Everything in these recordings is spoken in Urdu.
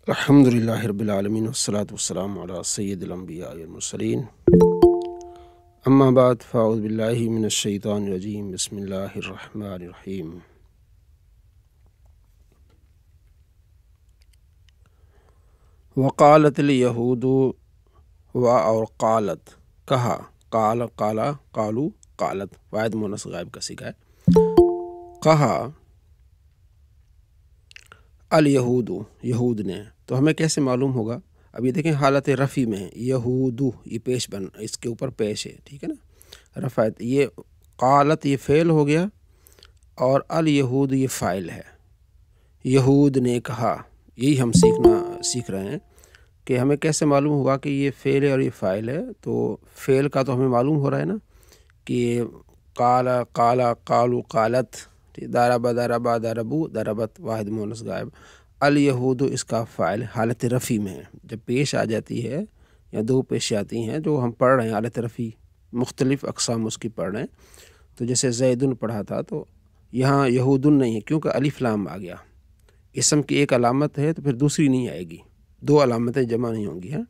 الحمدللہ رب العالمین والصلاة والسلام علی سید الانبیاء والمرسلین اما بعد فاعوذ باللہ من الشیطان الرجیم بسم اللہ الرحمن الرحیم وقالت الیہود اور قالت کہا قال قالا قالو قالت واحد مونس غائب کا صیغہ ہے کہا الیہود یہود نے تو ہمیں کیسے معلوم ہوگا؟ اب یہ دیکھیں حالت رفع میں ہے یہود یہ پیش بن اس کے اوپر پیش ہے ٹھیک ہے نا رفعت یہ قالت یہ فعل ہو گیا اور الیہود یہ فاعل ہے یہود نے کہا یہی ہم سیکھ رہے ہیں کہ ہمیں کیسے معلوم ہوگا کہ یہ فعل ہے اور یہ فاعل ہے تو فعل کا تو ہمیں معلوم ہو رہا ہے نا کہ قال قالا قالو قالت ضرب ضربا ضربو ضربت واحد مونس غائب الیہود اس کا فاعل حالت رفع میں ہے جب پیش آ جاتی ہے یا دو پیش آتی ہیں جو ہم پڑھ رہے ہیں حالت رفع مختلف اقسام اس کی پڑھ رہے ہیں تو جیسے زیدن پڑھا تھا تو یہاں یہودن نہیں ہے کیونکہ الف لام آ گیا اسم کی ایک علامت ہے تو پھر دوسری نہیں آئے گی دو علامتیں جمع نہیں ہوں گی ہیں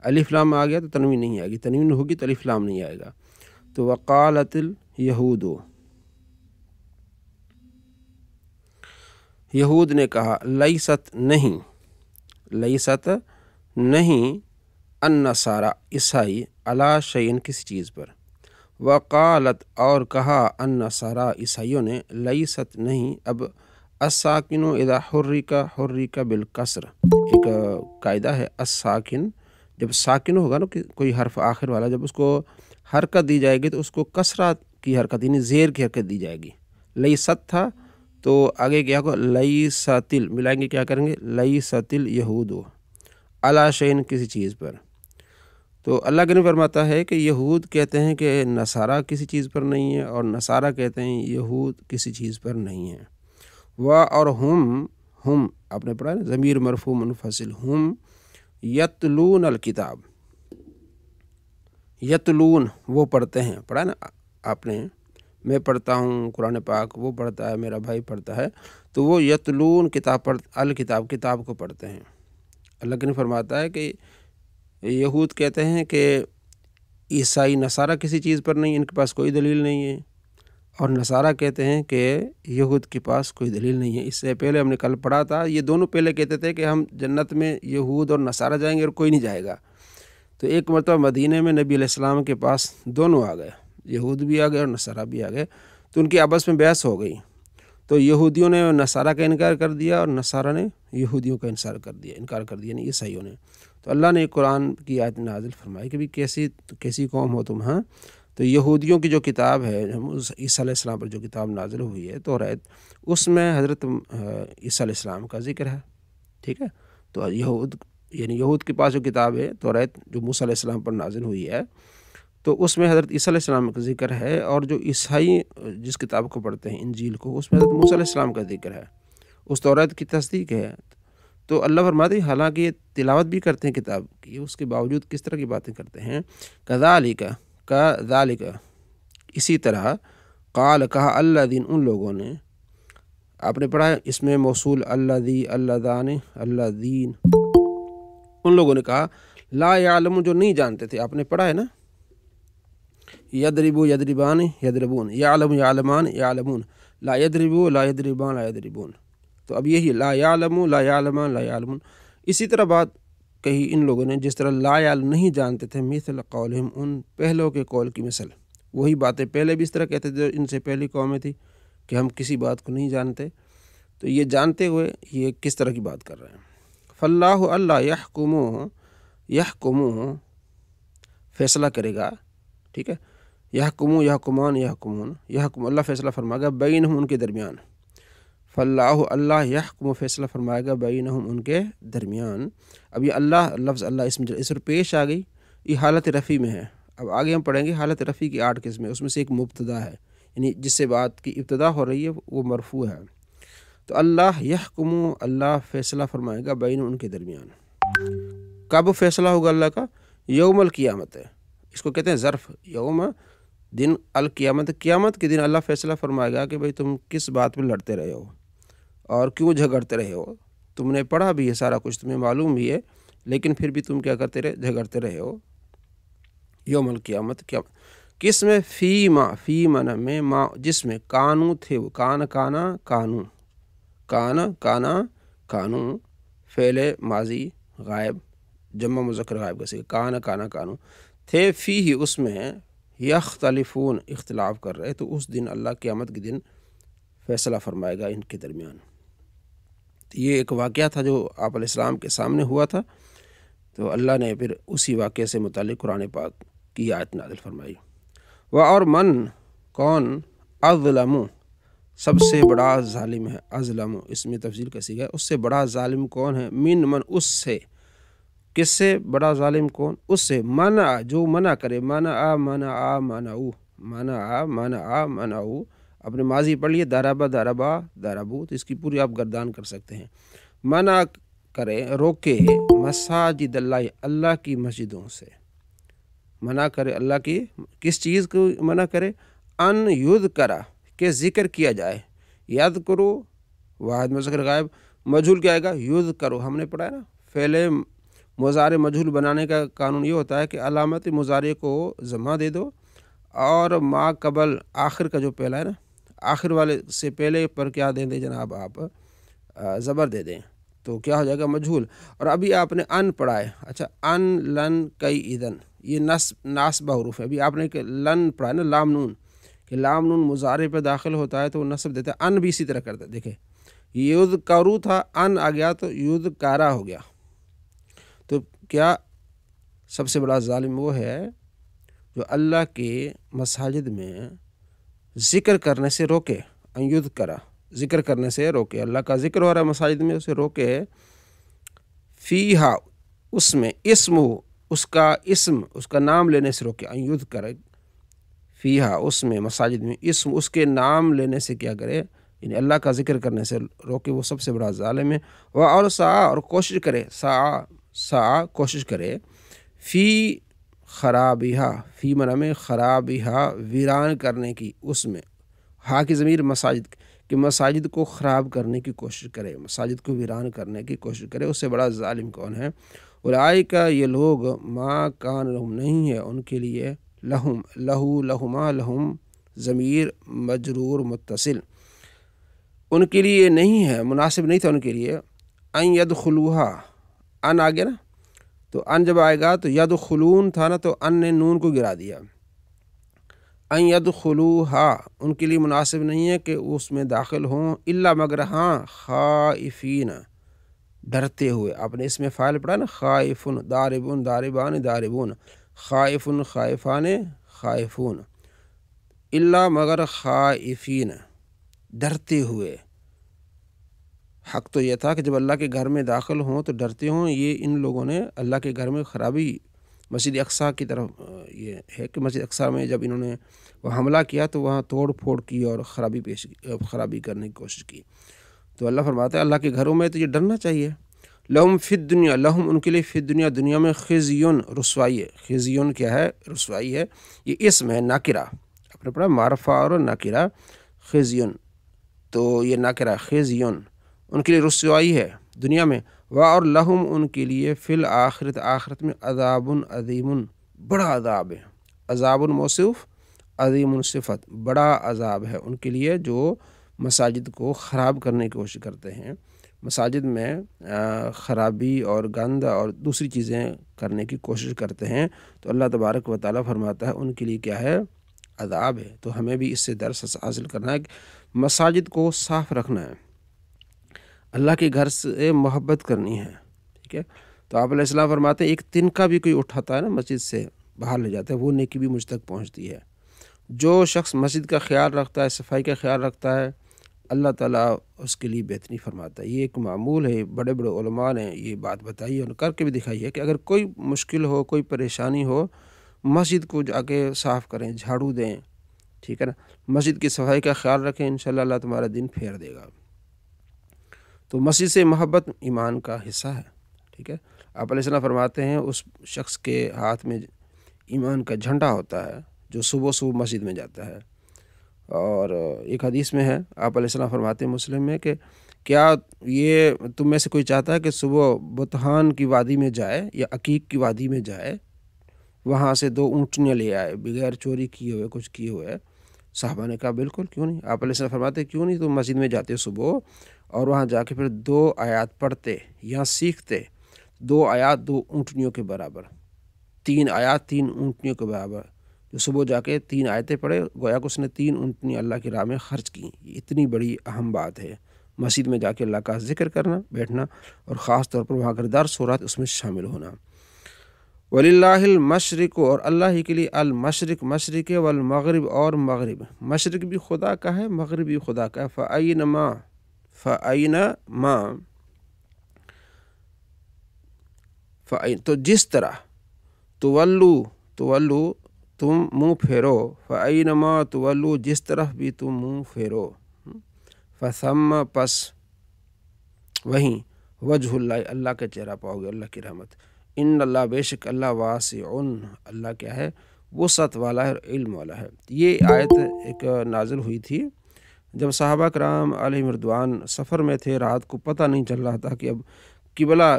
الف لام آ گیا تو تنوین نہیں آئے گی تنوین ہوگی تو الف لام نہیں آئے گا تو وقالت الیہود یہود نے کہا لیست نہیں النصارى عیسائی علی شیء کسی چیز پر وقالت اور کہا النصارى عیسائیوں نے لیست نہیں اب الساکن اذا حرک بالکسر ایک قاعدہ ہے الساکن جب ساکن ہوگا نا کوئی حرف آخر والا جب اس کو حرکت دی جائے گی تو اس کو کسرہ کی حرکت یعنی زیر کی حرکت دی جائے گی لیست تھا تو آگے کیا ہوگا لیستل ملائیں گے کیا کریں گے لیستل یہود علی شیء کسی چیز پر تو اللہ کے نبی فرماتا ہے کہ یہود کہتے ہیں کہ نصارہ کسی چیز پر نہیں ہے اور نصارہ کہتے ہیں یہود کسی چیز پر نہیں ہے اور ہم آپ نے پڑھا ہے ضمیر مرفوع منفصل ہم یتلون الکتاب یتلون وہ پڑھتے ہیں پڑھا ہے نا آپ نے میں پڑھتا ہوں قرآن پاک وہ پڑھتا ہے میرا بھائی پڑھتا ہے تو وہ یتلون کتاب کو پڑھتے ہیں اللہ کے نے فرماتا ہے کہ یہود کہتے ہیں کہ عیسائی نصارہ کسی چیز پر نہیں ان کے پاس کوئی دلیل نہیں ہے اور نصارہ کہتے ہیں کہ یہود کے پاس کوئی دلیل نہیں ہے اس سے پہلے ہم نے کل پڑھا تھا یہ دونوں پہلے کہتے تھے کہ ہم جنت میں یہود اور نصارہ جائیں گے اور کوئی نہیں جائے گا تو ایک مرتبہ مدینہ میں نبی علیہ السلام کے پاس دونوں آ گئے یہود بھی آ گئے اور نصارہ بھی آ گئے تو ان کی آپس میں بحث ہو گئی تو یہودیوں نے نصارہ کا انکار کر دیا اور نصارہ نے یہودیوں کا انکار کر دیا نہیں عیسائیوں نے تو اللہ نے قرآن کی آیت نازل فرمائی کہ بھی کیسی قوم ہو تم ہاں تو یہودیوں کی جو کتاب ہے عیسیٰ علیہ السلام پر جو کتاب نازل ہوئی ہے توریت اس میں حضرت عیسیٰ علیہ السلام کا ذکر ہے ٹھیک ہے تو یہود کے پاس جو کتاب ہے توریت جو موسیٰ علیہ السلام پر نازل ہوئی ہے تو اس میں حضرت عیسیٰ علیہ السلام کا ذکر ہے اور جو عیسائی جس کتاب کو پڑھتے ہیں انجیل کو اس میں حضرت موسیٰ علیہ السلام کا ذکر ہے اس توریت کی تصدیق ہے تو اللہ فرماتے ہیں حالانکہ یہ تلاوت بھی کرتے ہیں کتاب کی اس کے باوجود کس طرح کی باتیں کرتے ہیں کذالک اسی طرح قال کہا الذین ان لوگوں نے آپ نے پڑھا ہے اس میں موصول الذی اللذان الذین ان لوگوں نے کہا لا یعلم جو نہیں جانتے تھے آپ نے پڑھا ہے نا یضربو یضربان یضربون یعلم یعلمان یعلمون لا یضربو لا یضربان لا یضربون تو اب یہی لا یعلم لا یعلمان لا یعلمون اسی طرح بات کہی ان لوگوں نے جس طرح لا یعلم نہیں جانتے تھے مثل قولہم ان پہلوں کے قول کی مثل وہی باتیں پہلے بھی اس طرح کہتے تھے ان سے پہلی قومیں تھی کہ ہم کسی بات کو نہیں جانتے تو یہ جانتے ہوئے یہ کس طرح کی بات کر رہے ہیں فاللہ اللہ یحکمو فیصلہ کرے گا ٹھیک ہے یحکمون اللہ فیصلہ فرمائے گا بینہم ان کے درمیان فاللہ اللہ یحکم فیصلہ فرمائے گا بینہم ان کے درمیان اب یہ اللہ لفظ اللہ اس پر پیش آ گئی یہ حالت رفع میں ہے اب آگے ہم پڑھیں گے حالت رفع کی 8 قسمیں اس میں سے ایک مبتدا ہے یعنی جس سے بات کی ابتدا ہو رہی ہے وہ مرفوع ہے تو اللہ یحکم اللہ فیصلہ فرمائے گا بین ان کے درمیان کب فیصلہ ہوگا اللہ کا یوم القیامت ہے اس کو کہتے ہیں ظرف یوم دن القیامت قیامت کے دن اللہ فیصلہ فرمائے گا کہ بھئی تم کس بات پہ لڑتے رہے ہو اور کیوں جھگڑتے رہے ہو تم نے پڑھا بھی ہے سارا کچھ، تمہیں معلوم بھی ہے، لیکن پھر بھی تم کیا کرتے رہے، جھگڑتے رہے ہو یوم القیامت کیا کس میں، فی من میں، ما جس میں کانو تھے وہ، کانو فعل ماضی غائب جمع مذکر غائب کا صیغہ، کانو تھے، فی ہی اس میں، یختلفون اختلاف کر رہے، تو اس دن اللہ قیامت کے دن فیصلہ فرمائے گا ان کے درمیان۔ یہ ایک واقعہ تھا جو آپ علیہ السلام کے سامنے ہوا تھا، تو اللہ نے پھر اسی واقعے سے متعلق قرآن پاک کی آیت نازل فرمائی۔ اور من کون، اظلم سب سے بڑا ظالم ہے، اظلم اس میں تفضیل کا صیغہ ہے، اس سے بڑا ظالم کون ہے، من اس سے، کس سے بڑا ظالم کون، اس سے منع جو منع کرے، منعو اپنے ماضی پڑھ لیے، ضربو، تو اس کی پوری آپ گردان کر سکتے ہیں، منع کرے روکے، مساجد اللہ کی مسجدوں سے، منع کرے اللہ کی کس چیز کو منع کرے، ان یذکرہ کہ ذکر کیا جائے، یذکرو واحد مذکر غائب، مجہول کیا آئے گا، یذکرو، ہم نے پڑھا ہے نا، فعل مضارع مجہول بنانے کا قانون یہ ہوتا ہے کہ علامت مضارع کو ضمہ دے دو، اور ما قبل آخر کا جو پہلا ہے نا، آخر والے سے پہلے پر کیا دیں دے جناب آپ، زبر دے دیں، تو کیا ہو جائے گا مجہول۔ اور ابھی آپ نے ان پڑھا ہے، اچھا ان لن کئی اذن، یہ ناسبہ حروف ہے، ابھی آپ نے لن پڑھا ہے نا، لام نون، کہ لام نون مضارع پہ داخل ہوتا ہے تو وہ نصب دیتا ہے، ان بھی اسی طرح کرتا ہے، دیکھیں یذکرو تھا، ان آ گیا تو یذکرہ ہو گیا، تو کیا سب سے بڑا ظالم وہ ہے جو اللہ کے مساجد میں ذکر کرنے سے روکے، ان یذکرہ ذکر کرنے سے روکے، اللہ کا ذکر ہو رہا ہے مساجد میں، اسے روکے، فیہا اس میں، اس کا نام لینے سے روکے، ان یذکر فیہا اس میں مساجد میں، اس کے نام لینے سے کیا کرے، یعنی اللہ کا ذکر کرنے سے روکے، وہ سب سے بڑا ظالم ہے۔ اور اور کوشش کرے، کوشش کرے، فی خرابیہا، فی منع میں خرابیہا ویران کرنے کی، اس میں ہا کی ضمیر مساجد کہ مساجد کو خراب کرنے کی کوشش کرے، مساجد کو ویران کرنے کی کوشش کرے، اس سے بڑا ظالم کون ہے، اولئک یہ لوگ، ما کان لہم نہیں ہے ان کے لیے، لہم ضمیر مجرور متصل، ان کے لیے نہیں ہے، مناسب نہیں تھا ان کے لیے، ان یدخلوہا، ان آ گیا نا، تو ان جب آئے گا تو یدخلون تھا نا، تو ان نے نون کو گرا دیا، ان یدخلوہا ان کے لیے مناسب نہیں ہے کہ اس میں داخل ہوں، الا مگر ہاں، خائفین ڈرتے ہوئے، آپ نے اس میں فاعل پڑھا نا، خائفون، داربون داربان داربون، خائفن خائفان خائفون، الا مگر خائفین ڈرتے ہوئے، حق تو یہ تھا کہ جب اللہ کے گھر میں داخل ہوں تو ڈرتے ہوں، یہ ان لوگوں نے اللہ کے گھر میں خرابی، مسجد اقصیٰ کی طرف یہ ہے کہ مسجد اقصیٰ میں جب انہوں نے وہ حملہ کیا تو وہاں توڑ پھوڑ کی اور خرابی کرنے کی کوشش کی، تو اللہ فرماتا ہے اللہ کے گھروں میں تو یہ ڈرنا چاہیے، لہم فی الدنیا، لہم ان کے لیے، فی الدنیا دنیا میں، خزیون رسوائی ہے، خزیون کیا ہے، رسوائی ہے، یہ اسم ہے ناکرہ، اپنے پڑھا معرفہ اور ناکرہ، خزیون، تو یہ ناکرہ خزیون ان کے لیے رسوائی ہے دنیا میں، اور لہم ان کے لیے، فی الآخرت آخرت میں، عذاب عظیم بڑا عذاب ہے، عذاب موصوف، عظیم صفت، بڑا عذاب ہے ان کے لیے جو مساجد کو خراب کرنے کی کوشش کرتے ہیں، مساجد میں خرابی اور گند اور دوسری چیزیں کرنے کی کوشش کرتے ہیں، تو اللہ تبارک و تعالیٰ فرماتا ہے ان کے لیے کیا ہے، عذاب ہے۔ تو ہمیں بھی اس سے درس حاصل کرنا ہے کہ مساجد کو صاف رکھنا ہے، اللہ کے گھر سے محبت کرنی ہے، ٹھیک ہے، تو آپ علیہ السلام فرماتے ہیں ایک تنکا بھی کوئی اٹھاتا ہے نا مسجد سے باہر لے جاتا ہے، وہ نیکی بھی مجھ تک پہنچتی ہے۔ جو شخص مسجد کا خیال رکھتا ہے، صفائی کا خیال رکھتا ہے، اللہ تعالیٰ اس کے لیے بہتری فرماتا ہے۔ یہ ایک معمول ہے، بڑے بڑے علماء نے یہ بات بتائی اور کر کے بھی دکھائی ہے کہ اگر کوئی مشکل ہو، کوئی پریشانی ہو، مسجد کو جا کے صاف کریں، جھاڑو دیں، ٹھیک ہے نا، مسجد کی صفائی کا خیال رکھیں، انشاءاللہ اللہ تمہارا دن پھیر دے گا۔ تو مسجد سے محبت ایمان کا حصہ ہے، ٹھیک ہے۔ آپ علیہ السلام فرماتے ہیں اس شخص کے ہاتھ میں ایمان کا جھنڈا ہوتا ہے جو صبح صبح مسجد میں جاتا ہے، اور ایک حدیث میں ہے آپ علیہ السلام فرماتے ہیں مسلم میں کہ کیا یہ تم میں سے کوئی چاہتا ہے کہ صبح بطحان کی وادی میں جائے یا عقیق کی وادی میں جائے، وہاں سے 2 اونٹنیاں لے آئے بغیر چوری کیے ہوئے، کچھ کیے ہوئے؟ صحابہ نے کہا بالکل، کیوں نہیں۔ آپ علیہ السلام فرماتے کیوں نہیں تم مسجد میں جاتے صبح اور وہاں جا کے پھر 2 آیات پڑھتے یا سیکھتے، 2 آیات 2 اونٹنیوں کے برابر، 3 آیات 3 اونٹنیوں کے برابر۔ جو صبح جا کے 3 آیتیں پڑھے، گویا کہ اس نے 3 اونٹنی اللہ کی راہ میں خرچ کی۔ یہ اتنی بڑی اہم بات ہے، مسجد میں جا کے اللہ کا ذکر کرنا، بیٹھنا، اور خاص طور پر وہاں اگر درس ہو رہا ہے اس میں شامل ہونا۔ وَلِلَّهِ الْمَشْرِقُ، اور اللہ ہی کے لیے المشرق، مشرق ہے، والمغرب، اور مغرب۔ مشرق بھی خدا کا ہے، مغرب بھی خدا کا ہے۔ تو جس طرح تولو تم منہ پھیرو، فَأَيْنَمَا تولو، جس طرف بھی تم منہ پھیرو، فَثَمَّ، پس وہیں، وجہ اللہ، اللہ کا چہرہ پاؤ گے، اللہ کی رحمت۔ ان اللہ، بے شک اللہ، واسع، اللہ کیا ہے، وسعت والا ہے اور علم والا ہے۔ یہ آیت ایک نازل ہوئی تھی جب صحابہ کرام علیہم رضوان سفر میں تھے، رات کو پتہ نہیں چل رہا تھا کہ اب قبلہ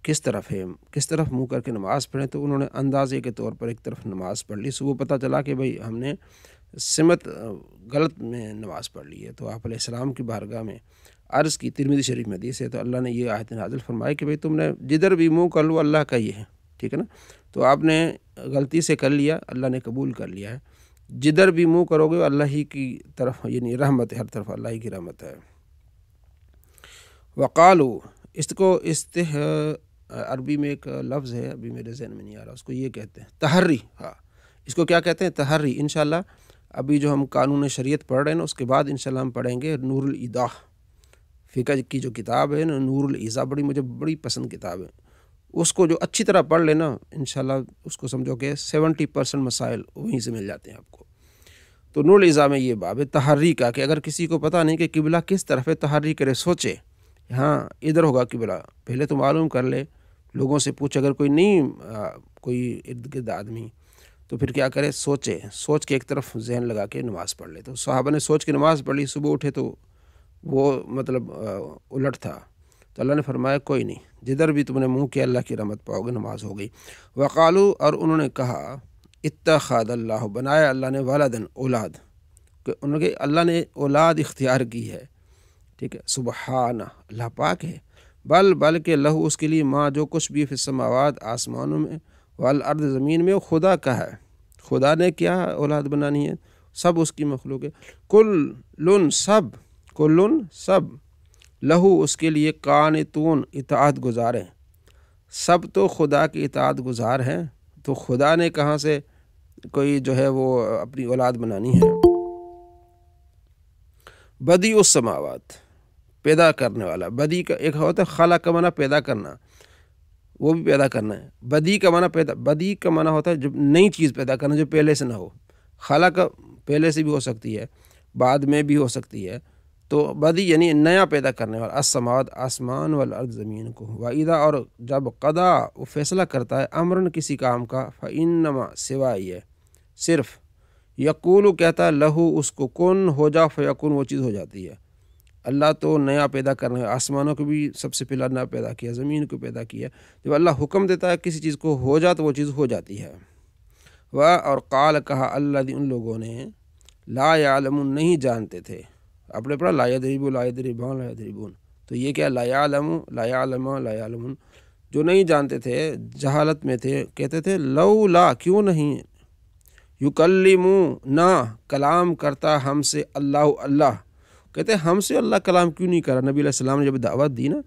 کس طرف ہے، کس طرف منہ کر کے نماز پڑھیں، تو انہوں نے اندازے کے طور پر ایک طرف نماز پڑھ لی۔ صبح پتہ چلا کہ بھئی ہم نے سمت غلط میں نماز پڑھ لی ہے، تو آپ علیہ السلام کی بارگاہ میں عرض کی، ترمذی شریف میں حدیث ہے، تو اللہ نے یہ آیت نازل فرمائی کہ بھئی تم نے جدھر بھی منہ کر لو اللہ کا یہ ہے، ٹھیک ہے نا۔ تو آپ نے غلطی سے کر لیا، اللہ نے قبول کر لیا ہے۔ جدھر بھی منہ کرو گے اللہ ہی کی طرف، یعنی رحمت ہے، ہر طرف اللہ ہی کی رحمت ہے۔ وقالو، اس کو عربی میں ایک لفظ ہے، ابھی میرے ذہن میں نہیں آ رہا، اس کو یہ کہتے ہیں تحری۔ ہاں، اس کو کیا کہتے ہیں؟ تحری۔ انشاءاللہ ابھی جو ہم قانون شریعت پڑھ رہے ہیں نا، اس کے بعد انشاءاللہ ہم پڑھیں گے نور الایضاح، فقہ کی جو کتاب ہے نا، نور الایضاح، مجھے بڑی پسند کتاب ہے۔ اس کو جو اچھی طرح پڑھ لینا، انشاءاللہ اس کو سمجھو کہ 70% مسائل وہیں سے مل جاتے ہیں آپ کو۔ تو نور الایضاح میں یہ باب ہے تحری کا، کہ اگر کسی کو پتہ نہیں کہ قبلہ کس طرف ہے، تحری کرے، سوچے ہاں ادھر ہوگا قبلہ، پہلے تو معلوم کر لے، لوگوں سے پوچھ، اگر کوئی نہیں کوئی ارد گرد آدمی، تو پھر کیا کرے، سوچ کے ایک طرف ذہن لگا کے نماز پڑھ لے۔ تو صحابہ نے سوچ کے نماز پڑھ لی، صبح اٹھے تو وہ مطلب الٹ تھا، تو اللہ نے فرمایا کوئی نہیں، جدھر بھی تم نے منہ کیا اللہ کی رحمت پاؤ گے، نماز ہو گئی۔ وقالو، اور انہوں نے کہا، اتخذ اللہ، بنایا اللہ نے، ولدن، اولاد، کہ انہوں نے اللہ نے اولاد اختیار کی ہے، ٹھیک ہے، سبحانہ، اللہ پاک ہے، بلکہ لہو، اس کے لیے، ماں، جو کچھ بھی فی السماوات، آسمانوں میں، والارض، زمین میں، وہ خدا کا ہے۔ خدا نے کیا اولاد بنانی ہے؟ سب اس کی مخلوق ہے۔ کلن، سب، لہو، اس کے لیے، قانتون، اطاعت گزار ہیں۔ سب تو خدا کی اطاعت گزار ہیں، تو خدا نے کہاں سے کوئی جو ہے وہ اپنی اولاد بنانی ہے؟ بدیع السماوات، پیدا کرنے والا۔ بدیع کا ایک ہوتا ہے خلق کا معنی پیدا کرنا، وہ بھی پیدا کرنا ہے۔ بدیع کا معنی بدیع کا معنی ہوتا ہے جب نئی چیز پیدا کرنا جو پہلے سے نہ ہو۔ خلق پہلے سے بھی ہو سکتی ہے، بعد میں بھی ہو سکتی ہے، تو بدیع یعنی نیا پیدا کرنے والا۔ السماوات، آسمان، والارض، زمین کو۔ وَإِذَا، اور جب قضا، وہ فیصلہ کرتا ہے، امرن، کسی کام کا، فَإِنَّمَا، سوائے یہ، صرف، یقولو، کہتا ہے، لہو، اس کو، کن، ہو جا، فیکون، وہ چیز ہو جاتی ہے۔ اللہ تو نیا پیدا کرنے، آسمانوں کو بھی سب سے پہلا نیا پیدا کیا، زمین کو پیدا کیا۔ جب اللہ حکم دیتا ہے کسی چیز کو ہو جا تو وہ چیز ہو جاتی ہے۔ اور قال، کہا، اللہ، ان لوگوں نے، لا یعلمون، نہیں جانتے تھے۔ اپنے پڑھا لا یدریبون، لا یدریبان، لا یدریبون، تو یہ کیا، لا یعلمون، جو نہیں جانتے تھے، جہالت میں تھے، کہتے تھے لولا، کیوں نہیں، یکلمونا، کلام کرتا ہم سے اللہ، کہتے ہیں ہم سے اللہ کلام کیوں نہیں کرا؟ نبی علیہ السلام نے جب دعوت دی نا،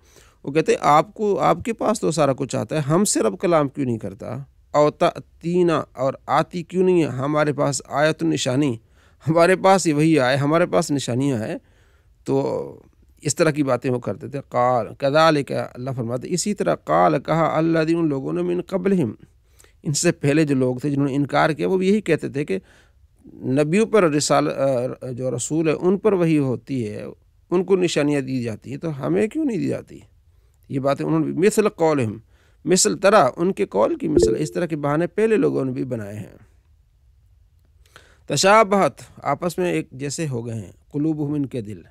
وہ کہتے ہیں آپ کے پاس تو سارا کچھ آتا ہے، ہم سے رب کلام کیوں نہیں کرتا؟ او تأتینا، اور آتی کیوں نہیں ہے ہمارے پاس، آیت، نشانی، ہمارے پاس ہی وہی آئے، ہمارے پاس نشانیاں ہیں۔ تو اس طرح کی باتیں وہ کرتے تھے۔ قال کذالک، اللہ فرماتے اسی طرح، قال، کہا، الذین، ان لوگوں نے، من قبلہم، ان سے پہلے جو لوگ تھے جنہوں نے انکار کیا، وہ بھی یہی کہتے تھے کہ نبیوں پر جو رسول ہے ان پر وہی ہوتی ہے، ان کو نشانیاں دی جاتی ہیں، تو ہمیں کیوں نہیں دی جاتی؟ یہ باتیں انہوں نے، مثل قولہم، مثل طرح، ان کے قول کی مثل، اس طرح کے بہانے پہلے لوگوں نے بھی بنائے ہیں۔ تشابہت، آپس میں ایک جیسے ہو گئے ہیں، قلوبہم، ان کے دل،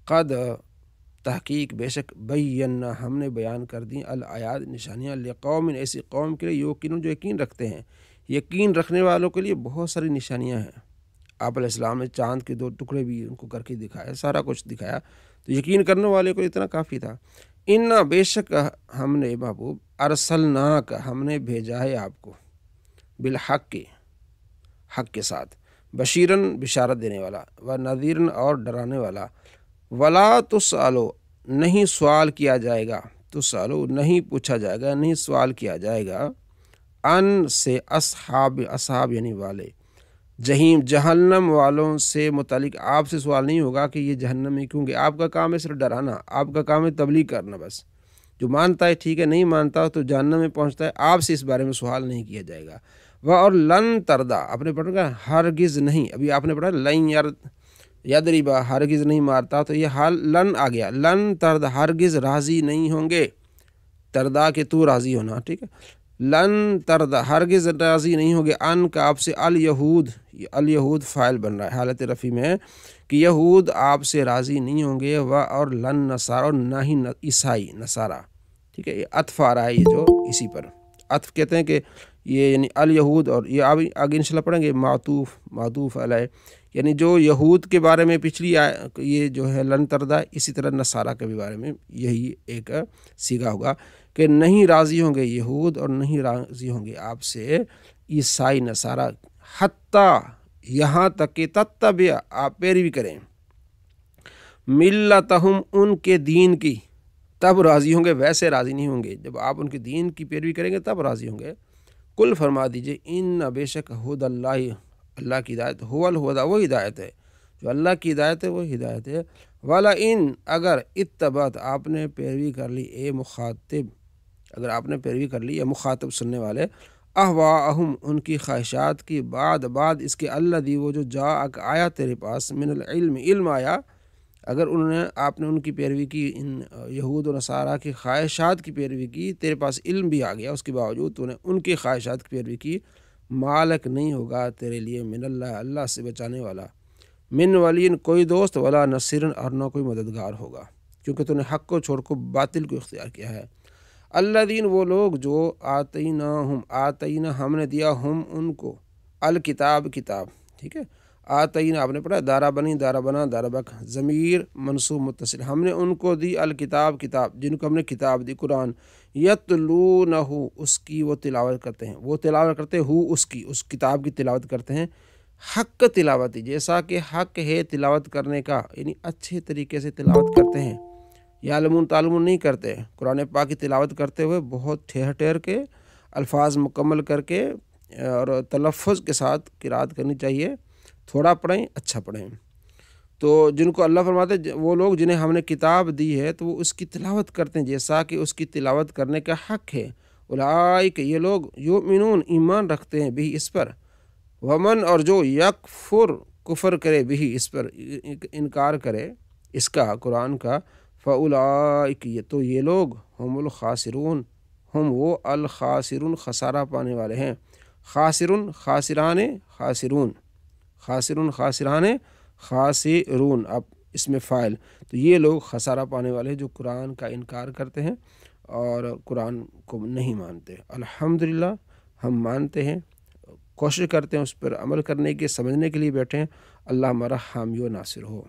قد، تحقیق بے شک بینا ہم نے بیان کر دی الآیات نشانیاں لقوم ایسی قوم کے لیے یوقنون جو یقین رکھتے ہیں، یقین رکھنے والوں کے لیے بہت ساری نشانیاں ہیں۔ آپ علیہ السلام نے چاند کے 2 ٹکڑے بھی ان کو کر کے دکھایا، سارا کچھ دکھایا، تو یقین کرنے والے کو اتنا کافی تھا۔ انا بے شک ہم نے محبوب ارسلناک ہم نے بھیجا ہے آپ کو بالحق حق کے ساتھ، بشیرن بشارت دینے والا، و نذیرن اور ڈرانے والا، ولا تسالو نہیں سوال کیا جائے گا، تسالو نہیں پوچھا جائے گا، نہیں سوال کیا جائے گا، ان سے اصحاب یعنی والے جہیم جہنم والوں سے متعلق آپ سے سوال نہیں ہوگا کہ یہ جہنم میں کیوں گئے۔ آپ کا کام ہے صرف ڈرانا، آپ کا کام ہے تبلیغ کرنا، بس جو مانتا ہے ٹھیک ہے، نہیں مانتا تو جہنم میں پہنچتا ہے، آپ سے اس بارے میں سوال نہیں کیا جائے گا۔ وہ اور لن تردا آپ نے پڑھا ہرگز نہیں، ابھی آپ نے پڑھا لن یدربا ہرگز نہیں مارتا، تو یہ حال لن آ گیا، لن ترد ہرگز راضی نہیں ہوں گے، تردا کہ تو راضی ہونا، ٹھیک ہے، لن ترد ہرگز راضی نہیں ہوگے ان کا آپ سے الیہود فاعل بن رہا ہے حالت رفع میں کہ یہود آپ سے راضی نہیں ہوں گے، و اور لن نصارہ اور نہ ہی عیسائی نصارہ، ٹھیک ہے، یہ عطف آ رہا ہے، یہ جو اسی پر عطف کہتے ہیں کہ یہ یعنی الیہود، اور یہ آگے انشاءاللہ پڑھیں گے معطوف علیہ، یعنی جو یہود کے بارے میں پچھلی یہ جو ہے لن تردہ، اسی طرح نصارہ کے بھی بارے میں یہی ایک سیگا ہوگا کہ نہیں راضی ہوں گے یہود اور نہیں راضی ہوں گے آپ سے عیسائی نصارہ، حتیٰ یہاں تک کہ تتبع آپ پیروی کریں، ملتہم ان کے دین کی، تب راضی ہوں گے، ویسے راضی نہیں ہوں گے، جب آپ ان کے دین کی پیروی کریں گے تب راضی ہوں گے۔ کل فرما دیجئے ان بے شک ہد اللہ کی ہدایت، هو الہدا وہ ہدایت ہے، جو اللہ کی ہدایت ہے وہ ہدایت ہے، والا ان اگر اتبعت آپ نے پیروی کر لی، اے مخاطب اگر آپ نے پیروی کر لی، یا مخاطب سننے والے، اہواءہم ان کی خواہشات کی، بعد اس کے الذی وہ جو جاءک آیا تیرے پاس، من العلم علم آیا، اگر آپ نے ان کی پیروی کی، ان یہود و نصارہ کی خواہشات کی پیروی کی، تیرے پاس علم بھی آ گیا، اس کے باوجود تو نے ان کی خواہشات کی پیروی کی، مالک نہیں ہوگا تیرے لیے من اللہ سے بچانے والا، من ولین کوئی دوست، ولا نصیرن اور نہ کوئی مددگار ہوگا، کیونکہ تو نے حق کو چھوڑ کو باطل کو اختیار کیا ہے۔ الذین وہ لوگ جو آتینا ہم نے دیا ہم ان کو الکتاب کتاب، ٹھیک ہے، آتینا آپ نے پڑھا دارا بنی دارا بنا دارا بک ضمیر منصوب متصل، ہم نے ان کو دی الکتاب کتاب، جن کو ہم نے کتاب دی قرآن، یتلونہ اس کی وہ تلاوت کرتے ہیں، وہ تلاوت کرتے ہیں اس کتاب کی تلاوت کرتے ہیں، حق تلاوتی جیسا کہ حق ہے تلاوت کرنے کا، یعنی اچھے طریقے سے تلاوت کرتے ہیں، یعلمون تعلمون نہیں کرتے، قرآن پاک کی تلاوت کرتے ہوئے بہت ٹھہر کے الفاظ مکمل کر کے اور تلفظ کے ساتھ قرات کرنی چاہیے، تھوڑا پڑھیں اچھا پڑھیں۔ تو جن کو اللہ فرماتے وہ لوگ جنہیں ہم نے کتاب دی ہے تو وہ اس کی تلاوت کرتے ہیں جیسا کہ اس کی تلاوت کرنے کا حق ہے، اولئک یہ لوگ یؤمنون ایمان رکھتے ہیں بھی اس پر، ومن اور جو یکفر کفر کرے بھی اس پر انکار کرے اس کا قرآن کا، فاولئک تو یہ لوگ ہم الخاسرون ہم وہ الخاسرون خسارہ پانے والے ہیں، خاسرون خاسرون اب اس میں فاعل، تو یہ لوگ خسارہ پانے والے جو قرآن کا انکار کرتے ہیں اور قرآن کو نہیں مانتے۔ الحمدللہ ہم مانتے ہیں، کوشش کرتے ہیں اس پر عمل کرنے کے، سمجھنے کے لیے بیٹھے ہیں، اللہ ہمارا حامی و ناصر ہو۔